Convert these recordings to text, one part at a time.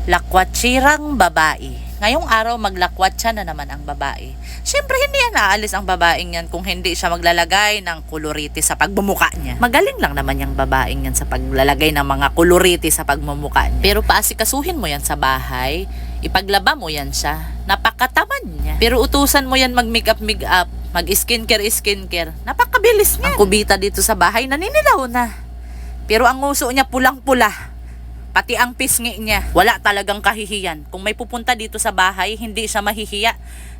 Lakwatsirang babae. Ngayong araw maglakwatsa na naman ang babae. Siyempre hindi yan aalis ang babaeng yan kung hindi siya maglalagay ng kuloriti sa pagmumuka niya. Magaling lang naman yung babaeng yan sa paglalagay ng mga kuloriti sa pagmumuka niya. Pero paasikasuhin mo yan sa bahay, ipaglaba mo yan siya. Napakatamad niya. Pero utusan mo yan mag-makeup, mag-skincare. Napakabilis niya. Ang kubita dito sa bahay naninilaw na. Pero ang nguso niya pulang-pula. Pati ang pisngi niya, wala talagang kahihiyan. Kung may pupunta dito sa bahay, hindi siya mahihiya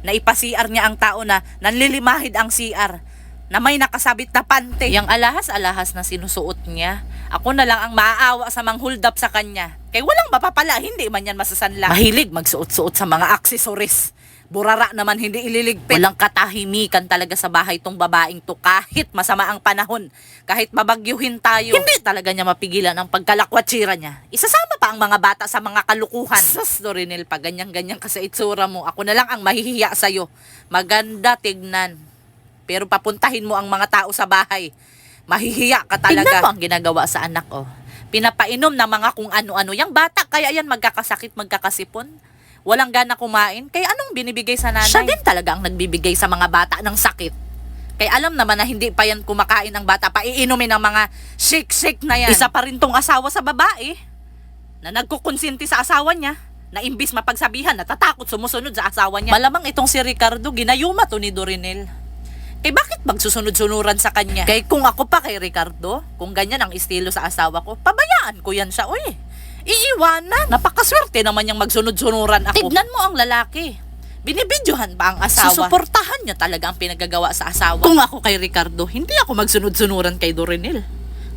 na ipasiar niya ang tao na nanlilimahid ang CR, na may nakasabit na pante. Yang alahas-alahas na sinusuot niya, ako na lang ang maaawa sa manghuldap sa kanya. Kay walang mapapala, hindi man yan masasanla. Mahilig magsuot-suot sa mga aksesoris. Burara naman hindi ililigpit. Walang katahimikan talaga sa bahay tong babaeng to kahit masama ang panahon. Kahit mabagyuhin tayo, hindi talaga niya mapigilan ang pagkalakwatsira niya. Isasama pa ang mga bata sa mga kalukuhan. Sus, Dorinel, pa ganyan-ganyan ka sa itsura mo. Ako na lang ang mahihiya sa'yo. Maganda tignan. Pero papuntahin mo ang mga tao sa bahay. Mahihiya ka talaga. Tignan mo ang ginagawa sa anak, oh. Pinapainom na mga kung ano-ano. Yang bata, kaya yan magkakasakit, magkakasipon. Walang gana kumain, kaya anong binibigay sa nanay? Siya din talaga ang nagbibigay sa mga bata ng sakit. Kaya alam naman na hindi pa yan kumakain ng bata, paiinumin ng mga shake-shake na yan. Isa pa rin tong asawa sa babae, na nagkukonsinti sa asawa niya, na imbis mapagsabihan, natatakot sumusunod sa asawa niya. Malamang itong si Ricardo, ginayuma to ni Dorinel. Kaya bakit magsusunod-sunuran sa kanya? Kaya kung ako pa kay Ricardo, kung ganyan ang estilo sa asawa ko, pabayaan ko yan siya, uy. Iiwanan. Napakaswerte naman yung magsunod-sunuran ako. Tignan mo ang lalaki. Binibidyohan pa ang asawa. Susuportahan niya talaga ang pinagagawa sa asawa. Kung ako kay Ricardo, hindi ako magsunod-sunuran kay Dorinel.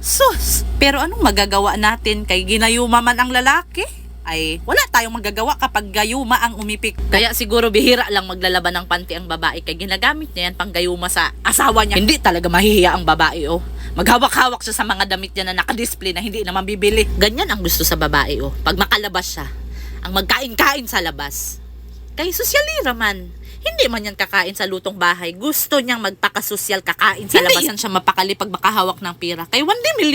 Sus! Pero anong magagawa natin kay ginayuma man ang lalaki? Ay, wala tayong magagawa kapag gayuma ang umipik. Kaya siguro bihira lang maglalaban ng panty ang babae kay ginagamit niya yan pang gayuma sa asawa niya. Hindi talaga mahihiya ang babae, oh. Maghawak-hawak siya sa mga damit niya na nakadisplay na hindi naman bibili. Ganyan ang gusto sa babae, oh. Pag makalabas siya, ang magkain-kain sa labas. Kay sosyalira man. Hindi man yan kakain sa lutong bahay. Gusto niyang magpakasosyal kakain sa labas. Hindi yan siya mapakali pag makahawak ng pira. Kay 1 million